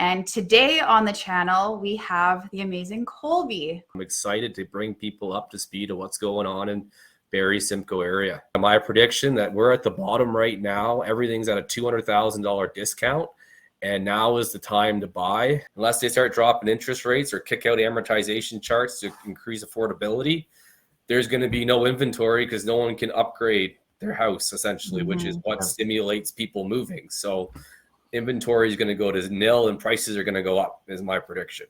And today on the channel, we have the amazing Colby. I'm excited to bring people up to speed of what's going on in Barrie, Simcoe area. My prediction that we're at the bottom right now. Everything's at a $200,000 discount. And now is the time to buy. Unless they start dropping interest rates or kick out amortization charts to increase affordability, there's going to be no inventory because no one can upgrade their house, essentially, which is what stimulates people moving. So inventory is going to go to nil and prices are going to go up, is my prediction.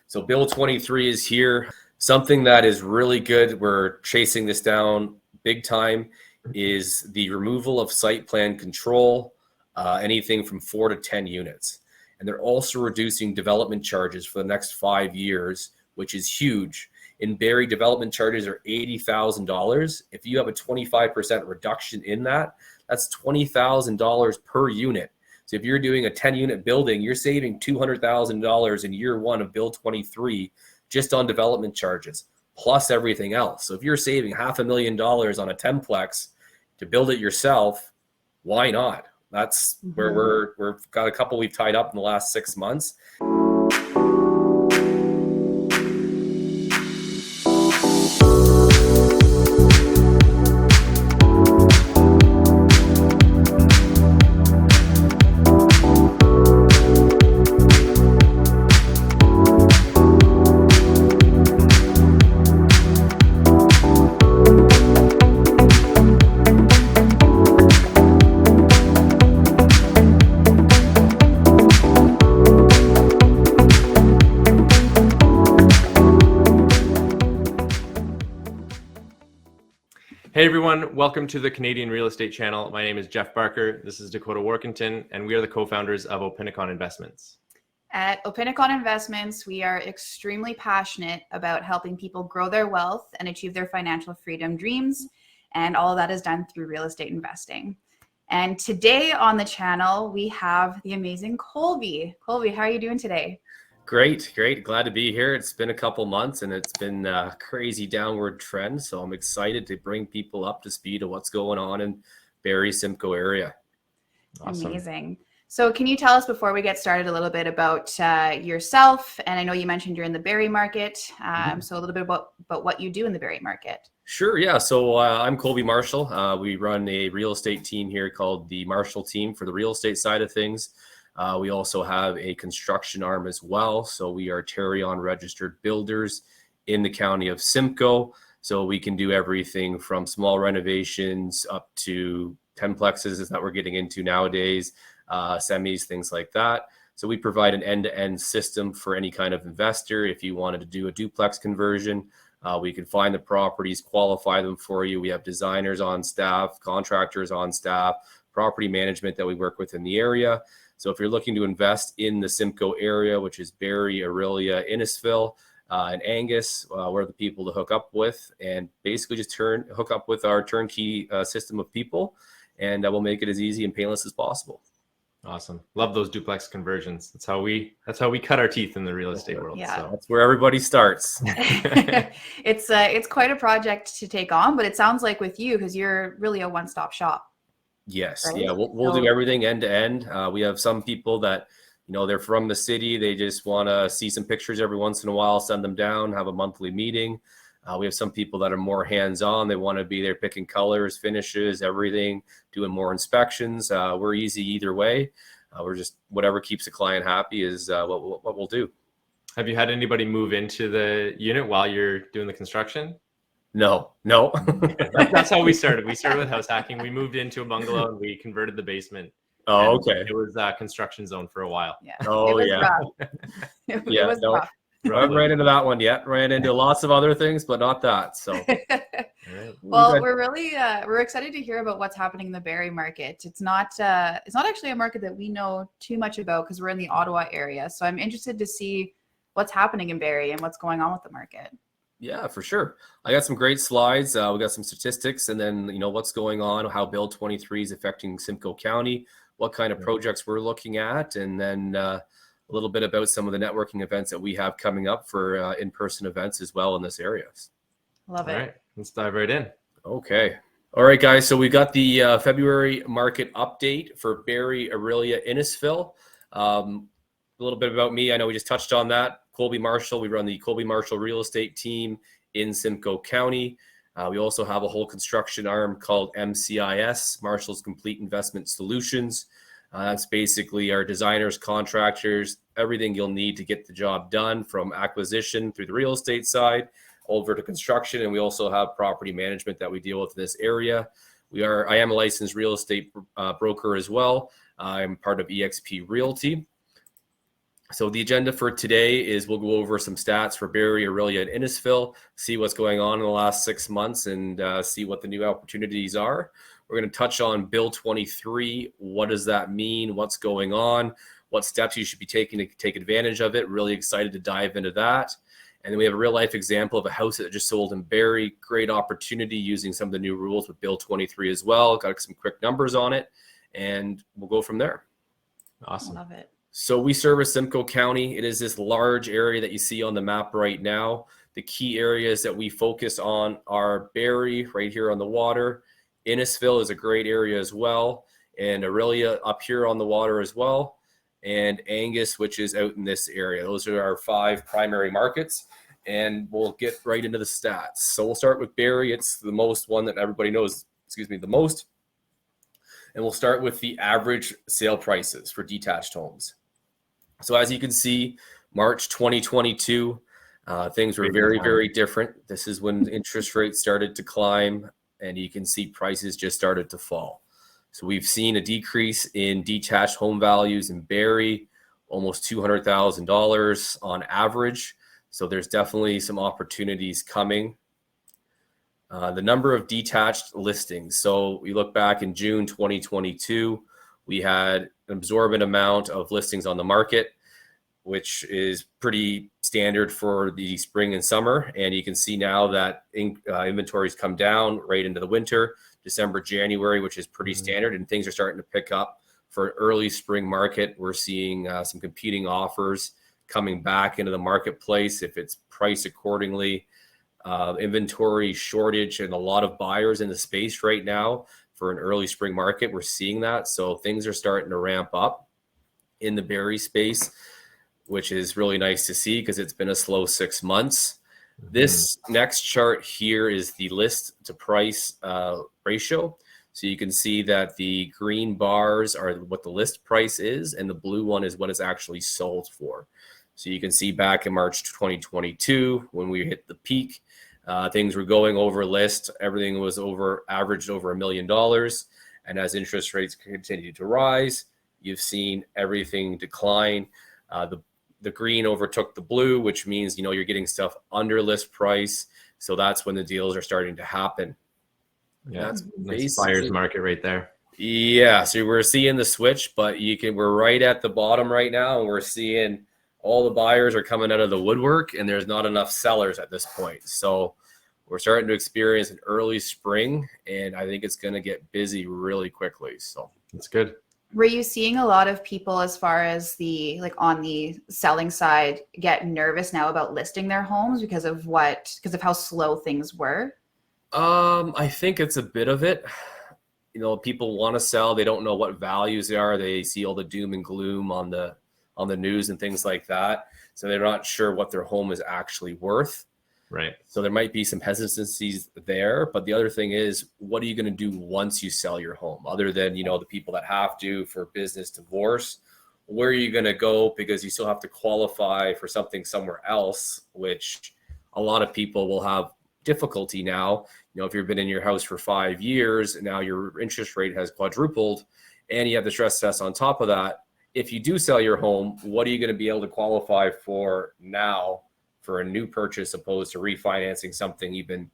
So Bill 23 is here. Something that is really good, we're chasing this down big time, is the removal of site plan control, anything from 4 to 10 units. And they're also reducing development charges for the next 5 years, which is huge. In Barrie, development charges are $80,000. If you have a 25% reduction in that, that's $20,000 per unit. So if you're doing a 10-unit building, you're saving $200,000 in year one of Bill 23 just on development charges, plus everything else. So if you're saving $500,000 on a 10-plex to build it yourself, why not? That's where we've got a couple we've tied up in the last 6 months. Hey everyone, welcome to the Canadian Real Estate Channel. My name is Jeff Barker. This is Dakota Warkentin, and we are the co-founders of Opinicon Investments. At Opinicon Investments, we are extremely passionate about helping people grow their wealth and achieve their financial freedom dreams, and all of that is done through real estate investing. And today on the channel, we have the amazing Colby. Colby, how are you doing today? Great. Glad to be here. It's been a couple months and it's been a crazy downward trend. So I'm excited to bring people up to speed of what's going on in Barrie, Simcoe area. Awesome. Amazing. So can you tell us before we get started a little bit about yourself? And I know you mentioned you're in the Barrie market. So a little bit about what you do in the Barrie market. Sure. Yeah. So I'm Colby Marshall. We run a real estate team here called the Marshall team for the real estate side of things. We also have a construction arm as well. So we are Terrion registered builders in the county of Simcoe. So we can do everything from small renovations up to 10-plexes that we're getting into nowadays, semis, things like that. So we provide an end-to-end system for any kind of investor. If you wanted to do a duplex conversion, we can find the properties, qualify them for you. We have designers on staff, contractors on staff, property management that we work with in the area. So if you're looking to invest in the Simcoe area, which is Barrie, Orillia, Innisfil, and Angus, we're the people to hook up with, and basically just hook up with our turnkey system of people, and we'll make it as easy and painless as possible. Awesome. Love those duplex conversions. That's how we cut our teeth in the real estate world. Yeah. So that's where everybody starts. It's quite a project to take on, but it sounds like with you, because you're really a one-stop shop. Yes. Right? Yeah. We'll do everything end to end. We have some people that, they're from the city. They just want to see some pictures every once in a while, send them down, have a monthly meeting. We have some people that are more hands-on. They want to be there picking colors, finishes, everything, doing more inspections. We're easy either way. We're just whatever keeps the client happy is what we'll do. have you had anybody move into the unit while you're doing the construction? No. That's how we started. We started with house hacking. We moved into a bungalow and we converted the basement. Oh, okay. It was a construction zone for a while. Yeah. Oh, it was yeah. rough. It was rough. I haven't ran into that one yet. Ran into lots of other things, but not that. So, well, we're really we're excited to hear about what's happening in the Barrie market. It's not actually a market that we know too much about because we're in the Ottawa area. So I'm interested to see what's happening in Barrie and what's going on with the market. Yeah, for sure. I got some great slides. We got some statistics, and then what's going on, how Bill 23 is affecting Simcoe County, what kind of projects we're looking at, and then a little bit about some of the networking events that we have coming up for in-person events as well in this area. Love it. All right, let's dive right in. Okay. All right, guys. So we got the February market update for Barrie, Orillia, Innisfil. a little bit about me. I know we just touched on that. Colby Marshall. We run the Colby Marshall real estate team in Simcoe County. We also have a whole construction arm called MCIS, Marshall's Complete Investment Solutions. That's basically our designers, contractors, everything you'll need to get the job done, from acquisition through the real estate side over to construction. And we also have property management that we deal with in this area. I am a licensed real estate broker as well. I'm part of EXP Realty. So the agenda for today is we'll go over some stats for Barrie, Orillia, and Innisfil, see what's going on in the last 6 months, and see what the new opportunities are. We're going to touch on Bill 23. What does that mean? What's going on? What steps you should be taking to take advantage of it? Really excited to dive into that. And then we have a real life example of a house that just sold in Barrie. Great opportunity using some of the new rules with Bill 23 as well. Got some quick numbers on it, and we'll go from there. Awesome. Love it. So we service Simcoe County. It is this large area that you see on the map right now. The key areas that we focus on are Barrie, right here on the water. Innisfil is a great area as well. And Orillia up here on the water as well. And Angus, which is out in this area. Those are our 5 primary markets. And we'll get right into the stats. So we'll start with Barrie. It's the most one that everybody knows, the most. And we'll start with the average sale prices for detached homes. So as you can see, March 2022, things were very, very different. This is when interest rates started to climb, and you can see prices just started to fall. So we've seen a decrease in detached home values in Barrie, almost $200,000 on average. So there's definitely some opportunities coming. The number of detached listings. So we look back in June 2022, we had an absorbent amount of listings on the market, which is pretty standard for the spring and summer. And you can see now that inventories come down right into the winter, December, January, which is pretty standard, and things are starting to pick up for early spring market. We're seeing some competing offers coming back into the marketplace if it's priced accordingly. Inventory shortage and a lot of buyers in the space right now for an early spring market. We're seeing that. So things are starting to ramp up in the Barrie space, which is really nice to see because it's been a slow 6 months. This next chart here is the list to price ratio. So you can see that the green bars are what the list price is, and the blue one is what it's actually sold for. So you can see back in March 2022, when we hit the peak, things were going over list. Everything was averaged over $1 million. And as interest rates continue to rise, you've seen everything decline. The green overtook the blue, which means, you're getting stuff under list price. So that's when the deals are starting to happen. Yeah, that's nice buyer's market right there. Yeah, so we're seeing the switch, but we're right at the bottom right now, and we're seeing all the buyers are coming out of the woodwork, and there's not enough sellers at this point. So we're starting to experience an early spring, and I think it's going to get busy really quickly. So that's good. Were you seeing a lot of people, as far as on the selling side, get nervous now about listing their homes because of how slow things were? I think it's a bit of it. People want to sell. They don't know what values they are. They see all the doom and gloom on the news and things like that. So they're not sure what their home is actually worth. Right. So there might be some hesitancies there. But the other thing is, what are you going to do once you sell your home? Other than, the people that have to for business, divorce, where are you going to go? Because you still have to qualify for something somewhere else, which a lot of people will have difficulty now. If you've been in your house for 5 years, and now your interest rate has quadrupled, and you have the stress test on top of that. If you do sell your home, what are you going to be able to qualify for now for a new purchase, opposed to refinancing something you've been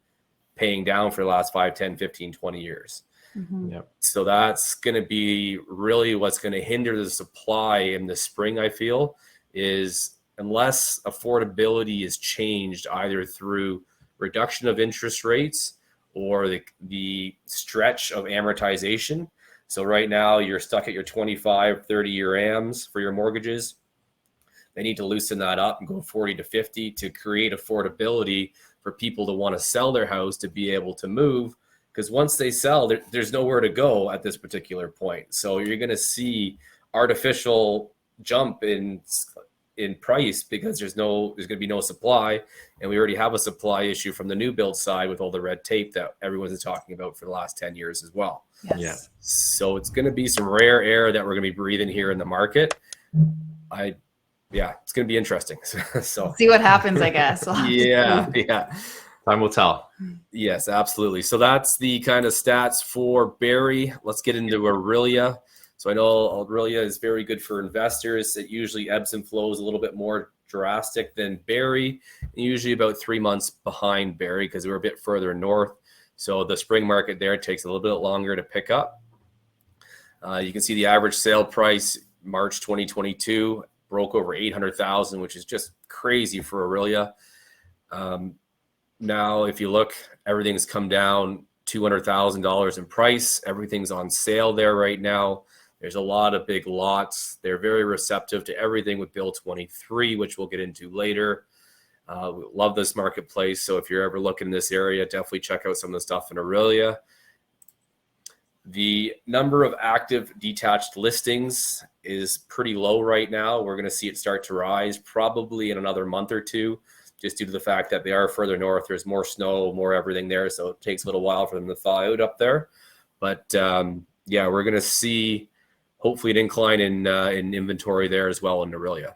paying down for the last 5, 10, 15, 20 years? Mm-hmm. Yep. So that's going to be really what's going to hinder the supply in the spring, I feel, is unless affordability is changed either through reduction of interest rates or the stretch of amortization. So right now you're stuck at your 25, 30-year AMs for your mortgages. They need to loosen that up and go 40 to 50 to create affordability for people to want to sell their house to be able to move. Because once they sell, there's nowhere to go at this particular point. So you're going to see artificial jump in price because there's going to be no supply, and we already have a supply issue from the new build side with all the red tape that everyone's been talking about for the last 10 years as well. Yes. Yeah. So it's going to be some rare air that we're going to be breathing here in the market. It's going to be interesting. So see what happens, I guess. yeah. Time will tell. Yes, absolutely. So that's the kind of stats for Barrie. Let's get into Orillia. So I know Orillia is very good for investors. It usually ebbs and flows a little bit more drastic than Barrie, usually about 3 months behind Barrie because we're a bit further north. So the spring market there takes a little bit longer to pick up. You can see the average sale price March 2022 broke over 800,000, which is just crazy for Orillia. Now, if you look, everything's come down $200,000 in price. Everything's on sale there right now. There's a lot of big lots. They're very receptive to everything with Bill 23, which we'll get into later. We love this marketplace. So if you're ever looking in this area, definitely check out some of the stuff in Orillia. The number of active detached listings is pretty low right now. We're going to see it start to rise probably in another month or two, just due to the fact that they are further north. There's more snow, more everything there. So it takes a little while for them to thaw out up there. But we're going to see hopefully an incline in inventory there as well in Orillia.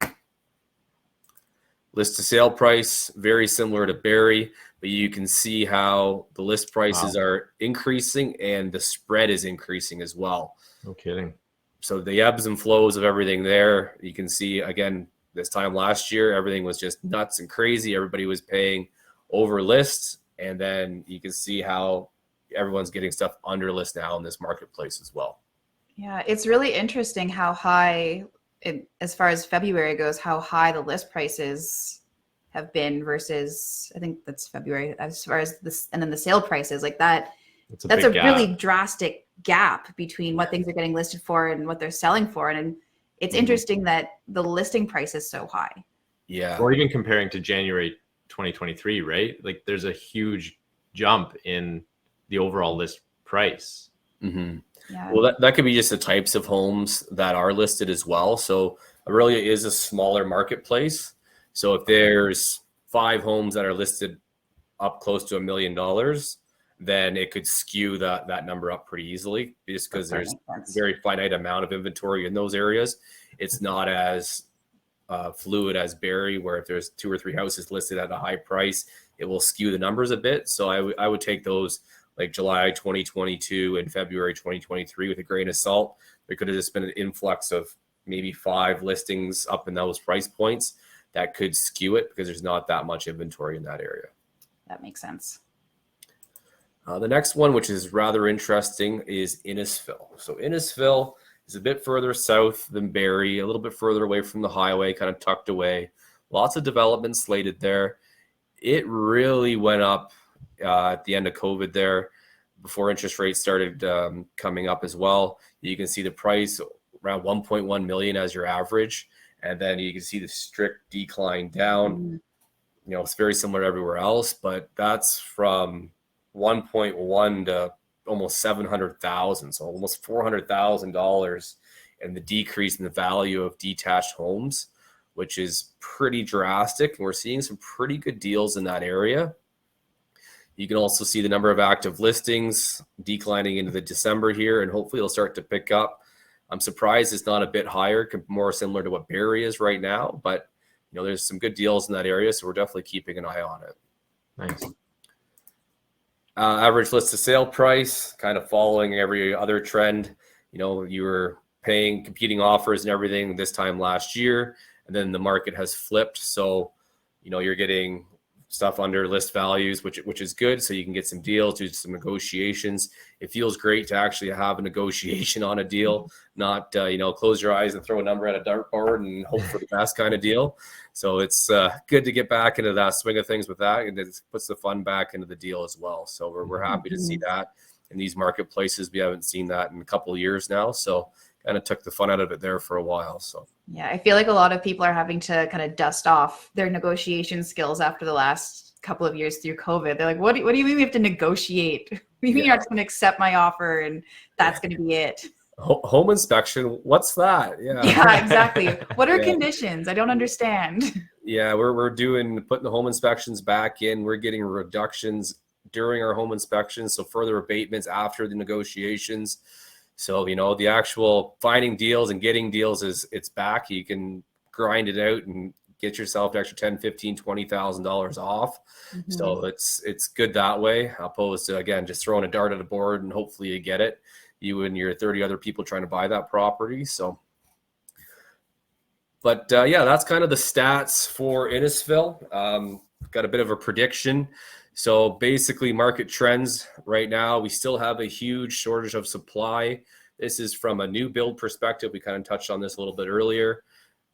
List to sale price, very similar to Barrie, but you can see how the list prices are increasing and the spread is increasing as well. No kidding. So the ebbs and flows of everything there, you can see again, this time last year, everything was just nuts and crazy. Everybody was paying over list. And then you can see how everyone's getting stuff under list now in this marketplace as well. Yeah, it's really interesting how high, as far as February goes, how high the list prices have been versus, I think that's February, as far as this, and then the sale prices like that. That's a really drastic gap between what things are getting listed for and what they're selling for. And it's interesting that the listing price is so high. Yeah. Or even comparing to January 2023, right? Like there's a huge jump in the overall list price. Mm-hmm. Yeah. Well, that could be just the types of homes that are listed as well. So Orillia is a smaller marketplace. So if there's 5 homes that are listed up close to $1 million, then it could skew that number up pretty easily just because there's a very finite amount of inventory in those areas. It's not as fluid as Barrie, where if there's 2 or 3 houses listed at a high price, it will skew the numbers a bit. So I would take those like July 2022 and February 2023 with a grain of salt. There could have just been an influx of maybe 5 listings up in those price points that could skew it because there's not that much inventory in that area. That makes sense. The next one, which is rather interesting, is Innisfil. So Innisfil is a bit further south than Barrie, a little bit further away from the highway, kind of tucked away. Lots of development slated there. It really went up at the end of COVID there, before interest rates started coming up as well. You can see the price around 1.1 million as your average, and then you can see the strict decline down. You know, it's very similar everywhere else, but that's from 1.1 to almost 700,000, so almost $400,000, and the decrease in the value of detached homes, which is pretty drastic. And we're seeing some pretty good deals in that area. You can also see the number of active listings declining into the December here, and hopefully it'll start to pick up. I'm surprised it's not a bit higher, more similar to what Barrie is right now, but you know, there's some good deals in that area, so we're definitely keeping an eye on it. Nice. Average list to sale price, kind of following every other trend. You know, you were paying competing offers and everything this time last year, and then the market has flipped. So, you know, you're getting stuff under list values, which is good. So you can get some deals, do some negotiations. It feels great to actually have a negotiation on a deal, not, you know, close your eyes and throw a number at a dartboard and hope for the best kind of deal. So it's good to get back into that swing of things with that, and it puts the fun back into the deal as well. So we're happy to see that in these marketplaces. We haven't seen that in a couple of years now. So kind of took the fun out of it there for a while. So yeah, I feel like a lot of people are having to kind of dust off their negotiation skills after the last couple of years through COVID. They're like, what do you mean we have to negotiate? What do you mean you're not just going to accept my offer and that's going to be it? Home inspection, what's that? Yeah. Yeah, exactly. What are Yeah. conditions? I don't understand. Yeah, we're putting the home inspections back in. We're getting reductions during our home inspections, so further abatements after the negotiations. So, the actual finding deals and getting deals it's back. You can grind it out and get yourself an extra $10,000, $15,000, $20,000 off. Mm-hmm. So it's good that way, opposed to, again, just throwing a dart at a board and hopefully you get it. You and your 30 other people trying to buy that property. So, but yeah, that's kind of the stats for Innisfil. Got a bit of a prediction. So basically market trends right now, we still have a huge shortage of supply. This is from a new build perspective. We kind of touched on this a little bit earlier.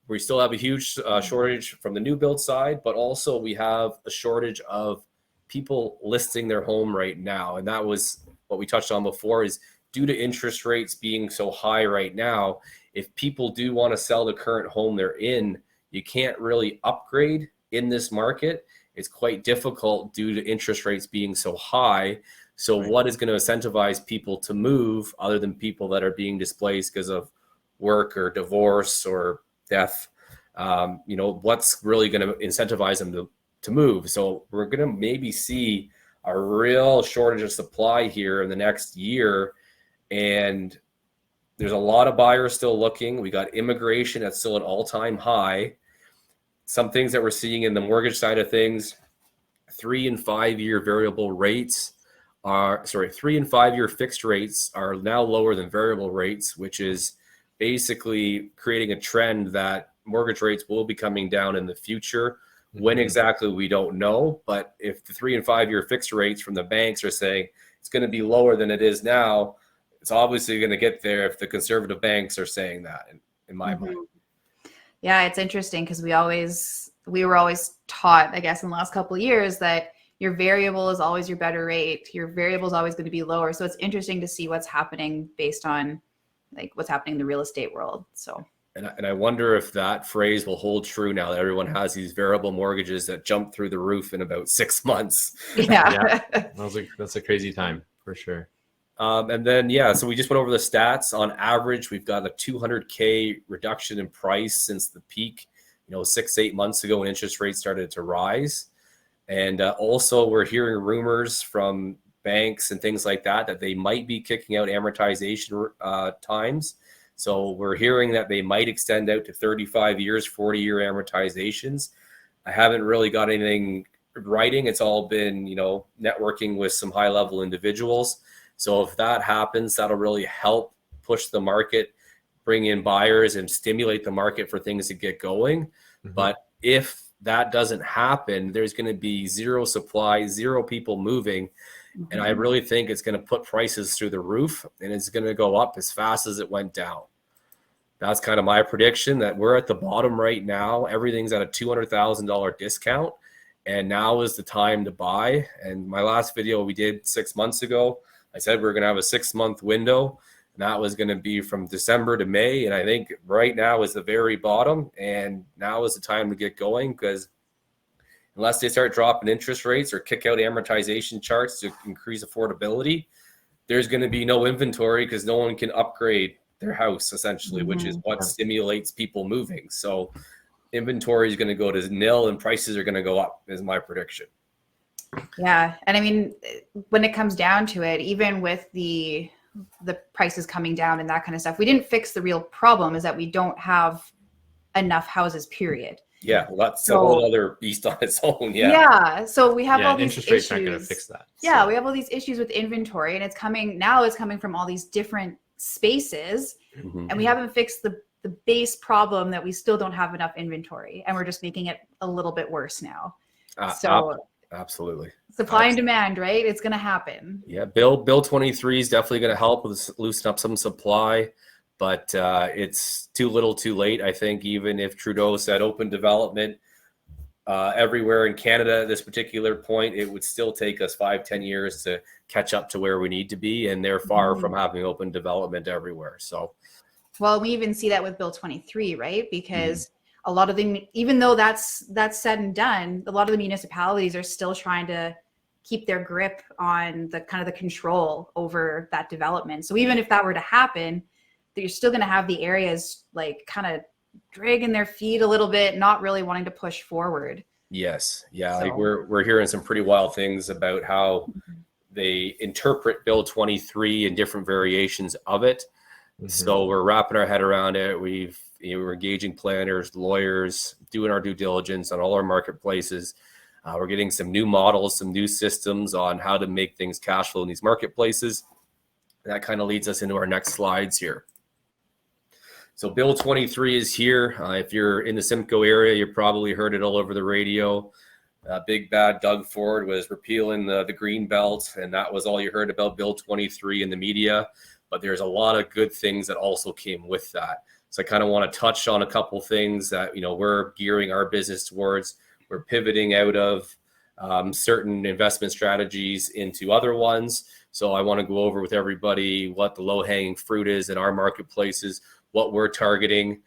We still have a huge shortage from the new build side, but also we have a shortage of people listing their home right now. And that was what we touched on before, is due to interest rates being so high right now, if people do want to sell the current home they're in, you can't really upgrade in this market. It's quite difficult due to interest rates being so high. So what is going to incentivize people to move other than people that are being displaced because of work or divorce or death? What's really going to incentivize them to move? So we're going to maybe see a real shortage of supply here in the next year. And there's a lot of buyers still looking. We got immigration that's still an all-time high. Some things that we're seeing in the mortgage side of things, 3 and 5 year variable rates are, 3 and 5 year fixed rates are now lower than variable rates, which is basically creating a trend that mortgage rates will be coming down in the future. When exactly, we don't know. But if the 3 and 5 year fixed rates from the banks are saying it's going to be lower than it is now, it's obviously going to get there if the conservative banks are saying that, in my mind. Yeah, it's interesting because we were always taught, I guess, in the last couple of years that your variable is always your better rate. Your variable is always going to be lower. So it's interesting to see what's happening based on what's happening in the real estate world. So. And I wonder if that phrase will hold true now that everyone has these variable mortgages that jump through the roof in about 6 months. Yeah. That's a crazy time for sure. And then, so we just went over the stats. On average, we've got a $200K reduction in price since the peak, 6-8 months ago when interest rates started to rise. And also we're hearing rumors from banks and things like that they might be kicking out amortization times. So we're hearing that they might extend out to 35 years, 40-year amortizations. I haven't really got anything writing. It's all been, networking with some high-level individuals. So if that happens, that'll really help push the market, bring in buyers and stimulate the market for things to get going. Mm-hmm. But if that doesn't happen, there's going to be zero supply, zero people moving. Mm-hmm. And I really think it's going to put prices through the roof, and it's going to go up as fast as it went down. That's kind of my prediction, that we're at the bottom right now. Everything's at a $200,000 discount, and now is the time to buy. And my last video we did 6 months ago, I said we're going to have a 6-month window, and that was going to be from December to May. And I think right now is the very bottom, and now is the time to get going, because unless they start dropping interest rates or kick out amortization charts to increase affordability, there's going to be no inventory because no one can upgrade their house, essentially, which is what stimulates people moving. So inventory is going to go to nil and prices are going to go up, is my prediction. Yeah. And I mean, when it comes down to it, even with the prices coming down and that kind of stuff, we didn't fix the real problem, is that we don't have enough houses, period. Yeah, well, that's a whole other beast on its own. Yeah. So we have all these interest issues. Rates aren't going to fix that. Yeah, we have all these issues with inventory, and it's coming from all these different spaces, and we haven't fixed the base problem that we still don't have enough inventory, and we're just making it a little bit worse now. Absolutely. Supply and demand, right? It's going to happen. Yeah, Bill 23 is definitely going to help with loosen up some supply, but it's too little too late. I think even if Trudeau said open development everywhere in Canada at this particular point, it would still take us 5-10 years to catch up to where we need to be, and they're far from having open development everywhere. So, well, we even see that with Bill 23, right? Because a lot of them, even though that's said and done, a lot of the municipalities are still trying to keep their grip on the kind of the control over that development. So even if that were to happen, you're still going to have the areas like kind of dragging their feet a little bit, not really wanting to push forward. Yes. Yeah. So. Like we're hearing some pretty wild things about how they interpret Bill 23 and different variations of it. So we're wrapping our head around it. We're engaging planners, lawyers, doing our due diligence on all our marketplaces. We're getting some new models, some new systems on how to make things cash flow in these marketplaces. That kind of leads us into our next slides here. So Bill 23 is here. If you're in the Simcoe area, you probably heard it all over the radio. Big bad Doug Ford was repealing the green belt, and that was all you heard about Bill 23 in the media. But there's a lot of good things that also came with that. So I kind of want to touch on a couple things that we're gearing our business towards. We're pivoting out of certain investment strategies into other ones. So I want to go over with everybody what the low-hanging fruit is in our marketplaces, what we're targeting,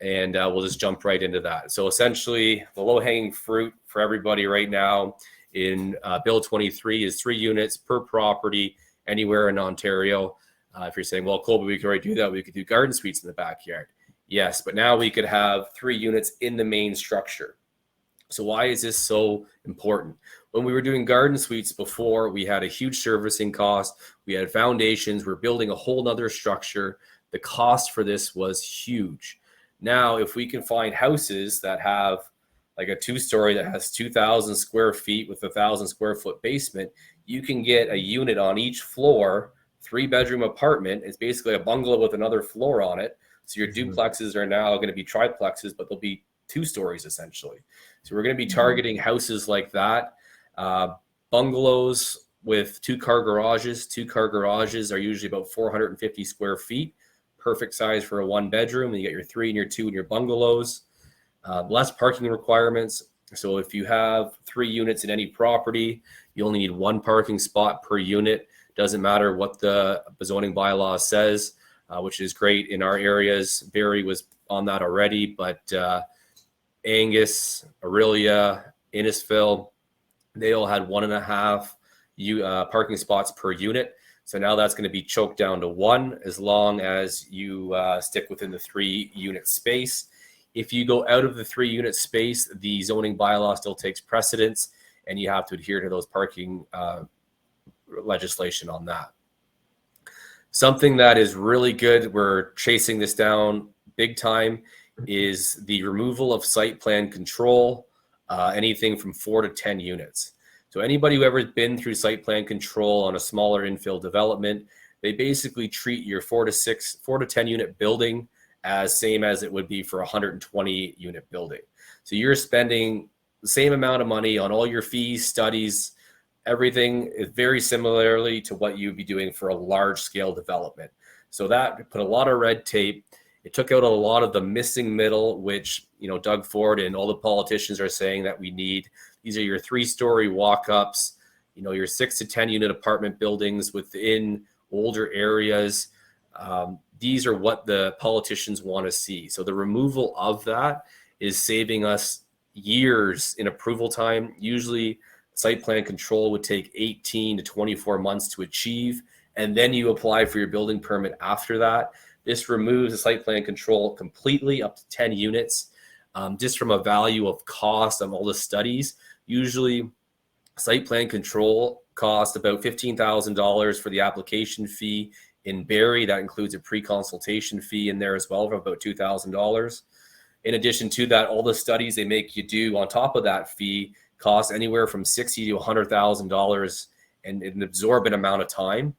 and we'll just jump right into that. So essentially, the low-hanging fruit for everybody right now in Bill 23 is 3 units per property anywhere in Ontario. If you're saying, well, Colby, we could already do that. We could do garden suites in the backyard. Yes, but now we could have 3 units in the main structure. So why is this so important? When we were doing garden suites before, we had a huge servicing cost. We had foundations. We're building a whole nother structure. The cost for this was huge. Now, if we can find houses that have like a 2-story that has 2,000 square feet with a 1,000 square foot basement, you can get a unit on each floor, 3-bedroom apartment. It's basically a bungalow with another floor on it. So your duplexes are now going to be triplexes, but they'll be 2 stories essentially. So we're going to be targeting houses like that. Bungalows with 2-car garages. 2-car garages are usually about 450 square feet. Perfect size for a 1-bedroom. And you get your 3 and your 2 and your bungalows. Less parking requirements. So if you have 3 units in any property, you only need 1 parking spot per unit. Doesn't matter what the zoning bylaw says, which is great in our areas. Barrie was on that already, but Angus, Orillia, Innisfil, they all had 1.5 parking spots per unit. So now that's going to be choked down to 1 as long as you stick within the 3-unit space. If you go out of the 3-unit space, the zoning bylaw still takes precedence, and you have to adhere to those parking legislation on that. Something that is really good, we're chasing this down big time, is the removal of site plan control, anything from 4 to 10 units. So anybody who ever been through site plan control on a smaller infill development, they basically treat your 4 to 10 unit building as same as it would be for a 120 unit building. So you're spending the same amount of money on all your fees, studies, everything is very similarly to what you'd be doing for a large scale development. So that put a lot of red tape. It took out a lot of the missing middle, which, Doug Ford and all the politicians are saying that we need. These are your 3-story walk-ups, your 6 to 10 unit apartment buildings within older areas. These are what the politicians want to see. So the removal of that is saving us years in approval time. Usually site plan control would take 18 to 24 months to achieve, and then you apply for your building permit after that. This removes the site plan control completely up to 10 units. Just from a value of cost of all the studies, usually site plan control cost about $15,000 for the application fee. In Barrie, that includes a pre-consultation fee in there as well of about $2,000. In addition to that, all the studies they make you do on top of that fee cost anywhere from $60,000 to $100,000 and an absorbent amount of time.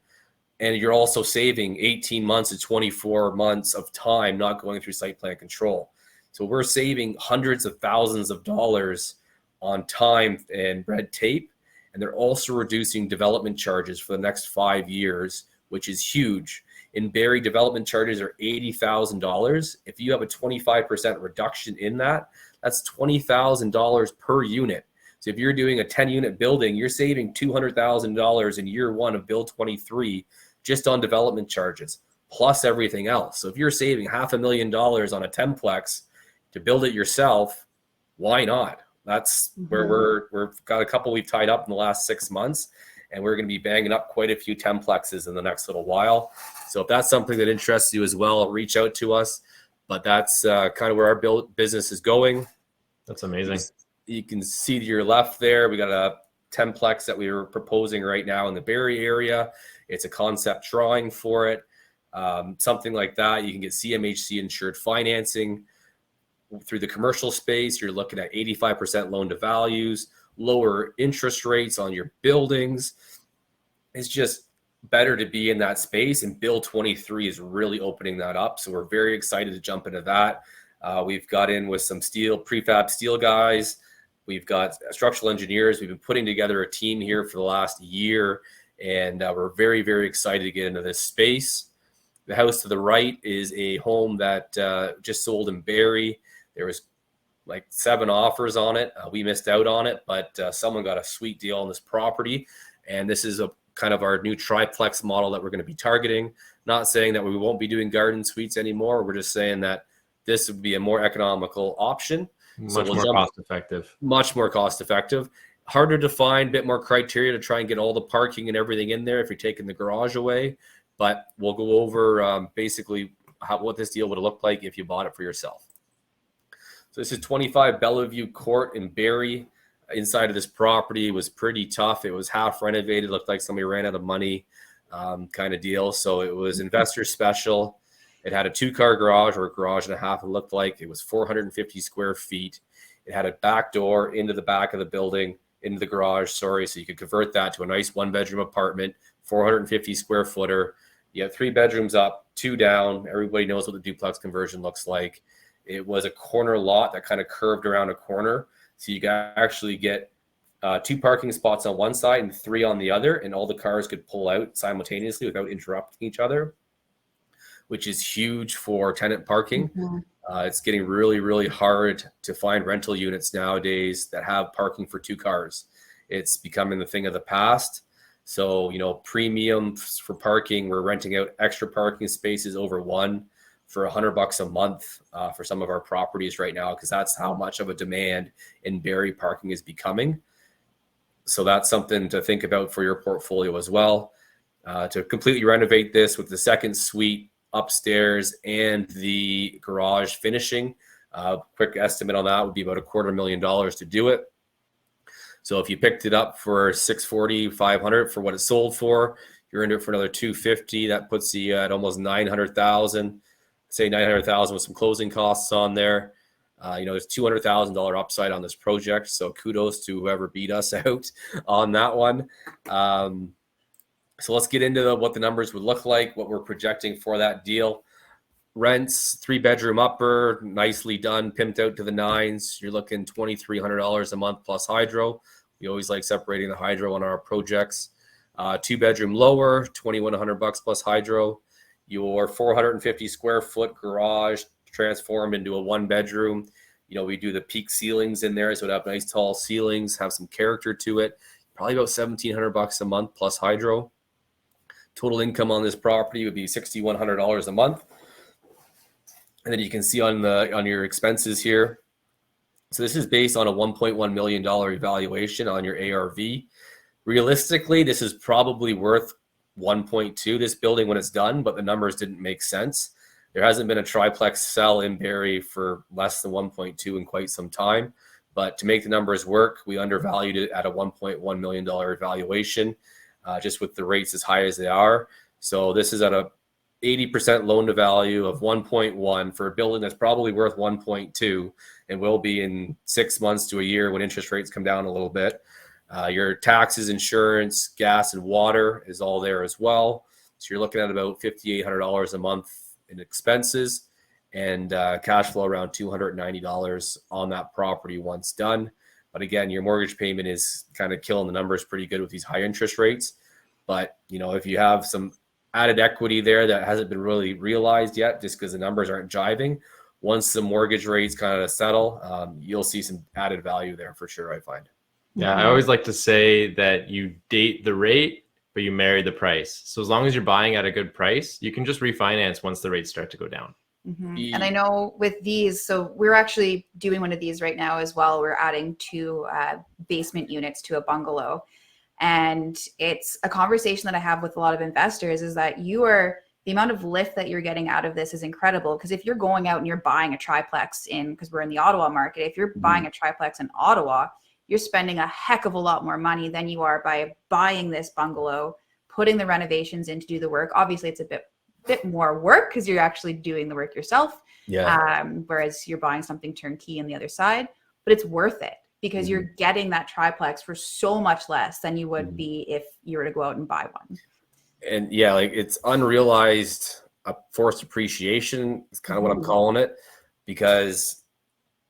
And you're also saving 18 months to 24 months of time not going through site plan control. So we're saving hundreds of thousands of dollars on time and red tape. And they're also reducing development charges for the next 5 years, which is huge. In Barrie, development charges are $80,000. If you have a 25% reduction in that, that's $20,000 per unit. So if you're doing a 10-unit building, you're saving $200,000 in year 1 of Bill 23 just on development charges, plus everything else. So if you're saving $500,000 on a 10-plex to build it yourself, why not? That's where we've got a couple we've tied up in the last 6 months. and we're going to be banging up quite a few 10plexes in the next little while. So if that's something that interests you as well, reach out to us. But that's kind of where our business is going. That's amazing. You can see to your left there, we got a 10plex that we are proposing right now in the Barrie area. It's a concept drawing for it. Something like that. You can get CMHC insured financing. Through the commercial space, you're looking at 85% loan to values, lower interest rates on your buildings. It's just better to be in that space, and Bill 23 is really opening that up. So we're very excited to jump into that. We've got in with some prefab steel guys. We've got structural engineers. We've been putting together a team here for the last year, and we're very, very excited to get into this space. The house to the right is a home that just sold in Barrie. There was like 7 offers on it. We missed out on it, but someone got a sweet deal on this property. And this is a kind of our new triplex model that we're going to be targeting. Not saying that we won't be doing garden suites anymore. We're just saying that this would be a more economical option. Much more cost effective. Much more cost effective. Harder to find, a bit more criteria to try and get all the parking and everything in there if you're taking the garage away. But we'll go over basically what this deal would have looked like if you bought it for yourself. So this is 25 Bellevue Court in Barrie. Inside of this property was pretty tough. It was half renovated, looked like somebody ran out of money kind of deal. So it was investor special. It had a 2-car garage, or a garage and a half. It looked like it was 450 square feet. It had a back door into the back of the building, into the garage, so you could convert that to a nice 1-bedroom apartment, 450 square footer. You have 3 bedrooms up, 2 down. Everybody knows what the duplex conversion looks like. It was a corner lot that kind of curved around a corner. So you can actually get 2 parking spots on one side and 3 on the other, and all the cars could pull out simultaneously without interrupting each other, which is huge for tenant parking. Mm-hmm. It's getting really, really hard to find rental units nowadays that have parking for 2 cars. It's becoming the thing of the past. So, premiums for parking, we're renting out extra parking spaces over 1 for $100 a month for some of our properties right now, because that's how much of a demand in Barrie parking is becoming. So that's something to think about for your portfolio as well. To completely renovate this with the second suite upstairs and the garage finishing, quick estimate on that would be about $250,000 to do it. So if you picked it up for $640,000, $500,000 for what it sold for, you're into it for another $250,000. That puts you at almost $900,000. Say $900,000 with some closing costs on there. There's $200,000 upside on this project. So kudos to whoever beat us out on that one. So let's get into what the numbers would look like, what we're projecting for that deal. Rents, 3-bedroom upper, nicely done, pimped out to the 9s. You're looking $2,300 a month plus hydro. We always like separating the hydro on our projects. 2-bedroom lower, $2,100 plus hydro. Your 450 square foot garage transformed into a 1-bedroom. We do the peak ceilings in there, so it have nice tall ceilings, have some character to it. Probably about $1,700 a month plus hydro. Total income on this property would be $6,100 a month. And then you can see on your expenses here. So this is based on a $1.1 million evaluation on your ARV. Realistically, this is probably worth 1.2 this building when it's done, but the numbers didn't make sense. There hasn't been a triplex sell in Barrie for less than 1.2 in quite some time, but to make the numbers work, we undervalued it at a $1.1 million evaluation, just with the rates as high as they are. So this is at a 80% loan to value of 1.1 for a building that's probably worth 1.2 and will be in 6 months to a year when interest rates come down a little bit. Your taxes, insurance, gas, and water is all there as well. So you're looking at about $5,800 a month in expenses, and cash flow around $290 on that property once done. But again, your mortgage payment is kind of killing the numbers pretty good with these high interest rates. But if you have some added equity there that hasn't been really realized yet, just because the numbers aren't jiving, once the mortgage rates kind of settle, you'll see some added value there for sure, I find. Yeah, I always like to say that you date the rate, but you marry the price. So as long as you're buying at a good price, you can just refinance once the rates start to go down. Mm-hmm. And I know with these, so we're actually doing one of these right now as well. We're adding 2 basement units to a bungalow. And it's a conversation that I have with a lot of investors, is that the amount of lift that you're getting out of this is incredible. Because if you're going out and you're buying a triplex because we're in the Ottawa market, if you're buying a triplex in Ottawa, you're spending a heck of a lot more money than you are by buying this bungalow, putting the renovations in to do the work. Obviously, it's a bit more work because you're actually doing the work yourself. Yeah. Whereas you're buying something turnkey on the other side, but it's worth it because you're getting that triplex for so much less than you would be if you were to go out and buy one. And yeah, like it's unrealized forced appreciation is kind of what I'm calling it, because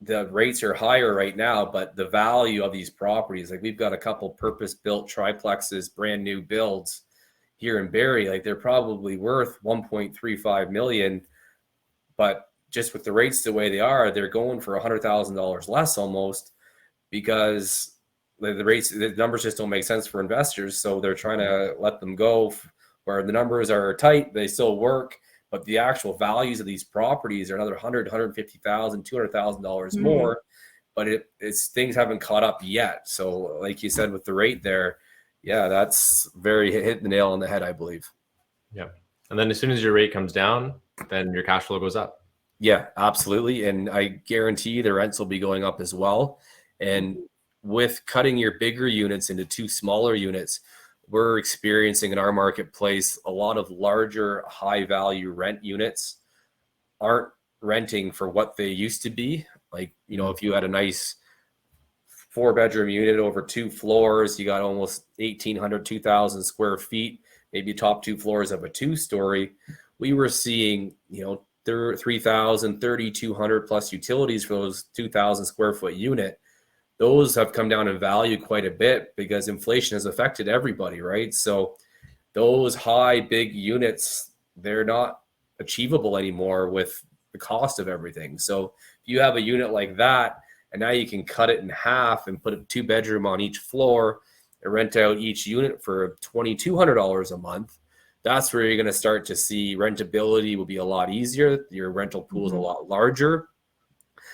the rates are higher right now, but the value of these properties, like we've got a couple purpose-built triplexes, brand new builds here in Barrie, like they're probably worth 1.35 million, but just with the rates the way they are, they're going for $100,000 less almost, because the numbers just don't make sense for investors. So they're trying to let them go where the numbers are tight, they still work, but the actual values of these properties are another $100,000, $150,000, $200,000 more. But it's things haven't caught up yet. So like you said, with the rate there, yeah, that's hit the nail on the head, I believe. Yeah. And then as soon as your rate comes down, then your cash flow goes up. Yeah, absolutely. And I guarantee the rents will be going up as well. And with cutting your bigger units into 2 smaller units, we're experiencing in our marketplace a lot of larger, high value rent units aren't renting for what they used to be. Like, if you had a nice 4-bedroom unit over 2 floors, you got almost 1,800, 2,000 square feet, maybe top 2 floors of a 2-story. We were seeing, 3,000, 3,200 plus utilities for those 2,000 square foot unit. Those have come down in value quite a bit because inflation has affected everybody, right? So those high, big units, they're not achievable anymore with the cost of everything. So if you have a unit like that, and now you can cut it in half and put a 2-bedroom on each floor and rent out each unit for $2,200 a month, that's where you're going to start to see rentability will be a lot easier. Your rental pool is a lot larger.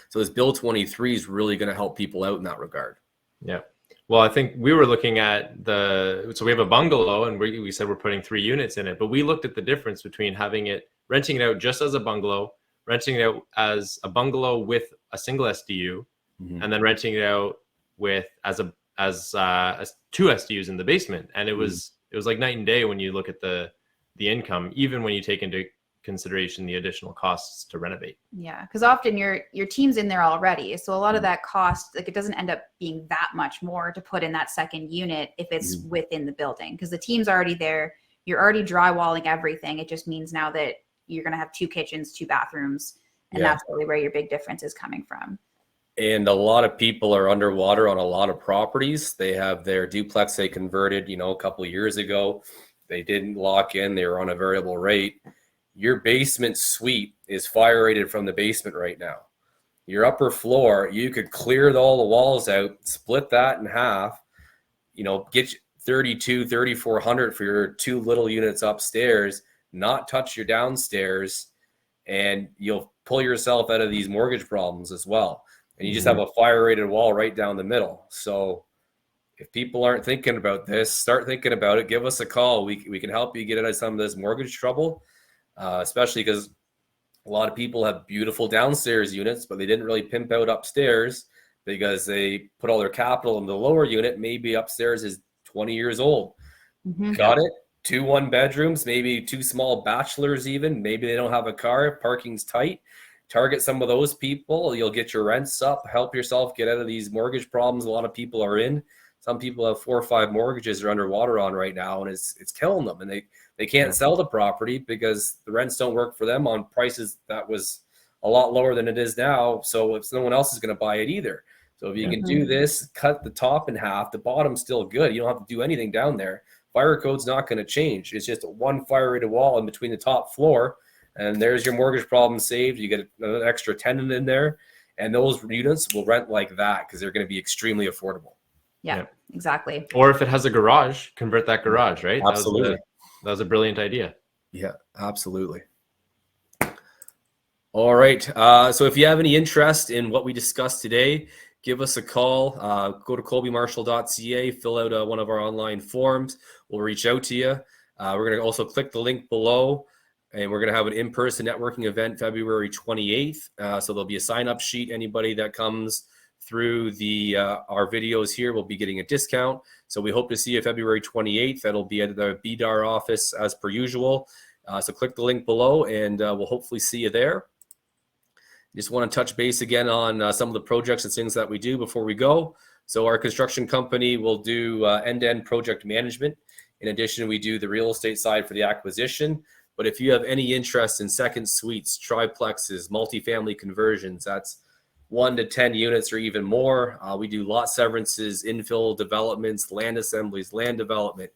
So this Bill 23 is really going to help people out in that regard. Yeah. Well, I think we were looking at so we have a bungalow and we said we're putting 3 units in it, but we looked at the difference between renting it out just as a bungalow, renting it out as a bungalow with a single SDU, and then renting it out with as 2 SDUs in the basement. And it was like night and day when you look at the income, even when you take into consideration the additional costs to renovate. Yeah, because often your team's in there already, so a lot of that cost, like, it doesn't end up being that much more to put in that second unit if it's within the building, because the team's already there. You're already drywalling everything. It just means now that you're going to have 2 kitchens, 2 bathrooms, and that's really where your big difference is coming from. And a lot of people are underwater on a lot of properties. They have their duplex they converted, a couple of years ago. They didn't lock in. They were on a variable rate. Your basement suite is fire rated from the basement right now. Your upper floor, you could clear all the walls out, split that in half, get 3,400 for your 2 little units upstairs, not touch your downstairs, and you'll pull yourself out of these mortgage problems as well. And you just have a fire rated wall right down the middle. So if people aren't thinking about this, start thinking about it. Give us a call. We can help you get out of some of this mortgage trouble. Especially because a lot of people have beautiful downstairs units, but they didn't really pimp out upstairs because they put all their capital in the lower unit. Maybe upstairs is 20 years old. Got it? 2 1-bedrooms, maybe 2 small bachelors even. Maybe they don't have a car. Parking's tight. Target some of those people. You'll get your rents up. Help yourself get out of these mortgage problems a lot of people are in. Some people have 4 or 5 mortgages they're underwater on right now, and it's killing them. And they can't sell the property because the rents don't work for them on prices that was a lot lower than it is now. So if no one else is going to buy it either. So if you can do this, cut the top in half, the bottom's still good. You don't have to do anything down there. Fire code's not going to change. It's just 1 fire rated wall in between the top floor. And there's your mortgage problem saved. You get an extra tenant in there. And those units will rent like that because they're going to be extremely affordable. Yeah, exactly. Or if it has a garage, convert that garage, right? Absolutely. That was a brilliant idea. Yeah, absolutely. All right. So if you have any interest in what we discussed today, give us a call. Go to colbymarshall.ca, fill out one of our online forms. We'll reach out to you. We're going to also click the link below, and we're going to have an in-person networking event February 28th. So there'll be a sign-up sheet. Anybody that comes through our videos here will be getting a discount. So we hope to see you February 28th. That'll be at the BDAR office as per usual. So click the link below, and we'll hopefully see you there. Just want to touch base again on some of the projects and things that we do before we go. So our construction company will do end-to-end project management. In addition, we do the real estate side for the acquisition. But if you have any interest in second suites, triplexes, multifamily conversions, that's 1 to 10 units or even more. We do lot severances, infill developments, land assemblies, land development,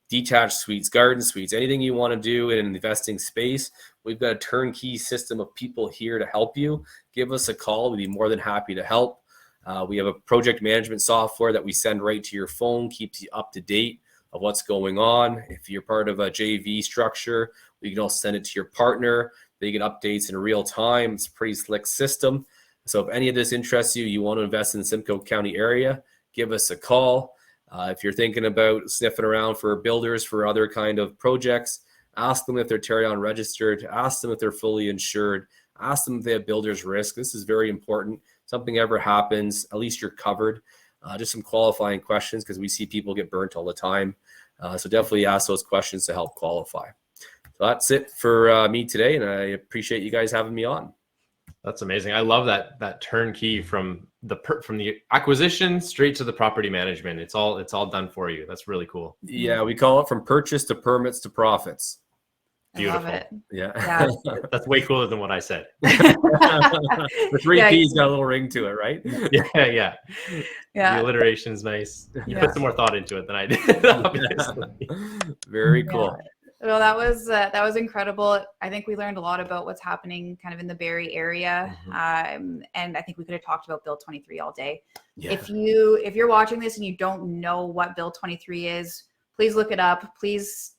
detached suites, garden suites, anything you want to do in an investing space. We've got a turnkey system of people here to help you. Give us a call. We'd be more than happy to help. We have a project management software that we send right to your phone, keeps you up to date of what's going on. If you're part of a JV structure, we can also send it to your partner. They get updates in real time. It's a pretty slick system. So if any of this interests you, you want to invest in the Simcoe County area, give us a call. If you're thinking about sniffing around for builders for other kind of projects, ask them if they're Tarion registered, ask them if they're fully insured, ask them if they have builder's risk. This is very important. Something ever happens, at least you're covered. Just some qualifying questions, because we see people get burnt all the time. So definitely ask those questions to help qualify. So that's it for me today, and I appreciate you guys having me on. That's amazing. I love that turnkey from the acquisition straight to the property management. It's all done for you. That's really cool. Yeah, we call it from purchase to permits to profits. Beautiful. I love it. Yeah. That's way cooler than what I said. The 3 P's got a little ring to it, right? Yeah. The alliteration is nice. You put some more thought into it than I did, obviously. Very cool. Yeah. Well, that was incredible. I think we learned a lot about what's happening kind of in the Barrie area. And I think we could have talked about Bill 23 all day. Yeah. If you're watching this and you don't know what Bill 23 is, please look it up. Please,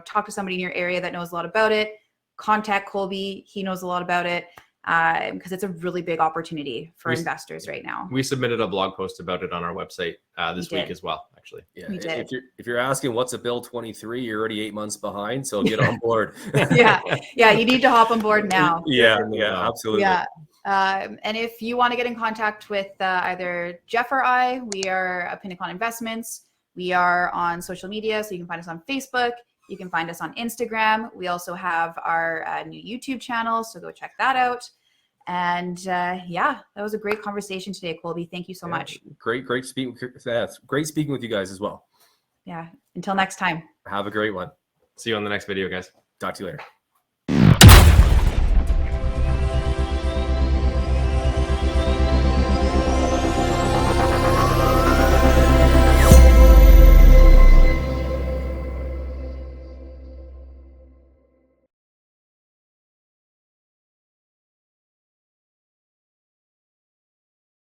talk to somebody in your area that knows a lot about it. Contact Colby. He knows a lot about it. Because it's a really big opportunity for investors right now. We submitted a blog post about it on our website this week as well, actually. Yeah. If you're asking what's a Bill 23, you're already 8 months behind, so get on board. Yeah, you need to hop on board now. Yeah, absolutely. Yeah. And if you want to get in contact with either Jeff or I, we are Opinicon Investments. We are on social media, so you can find us on Facebook. You can find us on Instagram. We also have our new YouTube channel, so go check that out. And that was a great conversation today, Colby. Thank you so much. Great speaking. Great speaking with you guys as well. Yeah. Until next time. Have a great one. See you on the next video, guys. Talk to you later.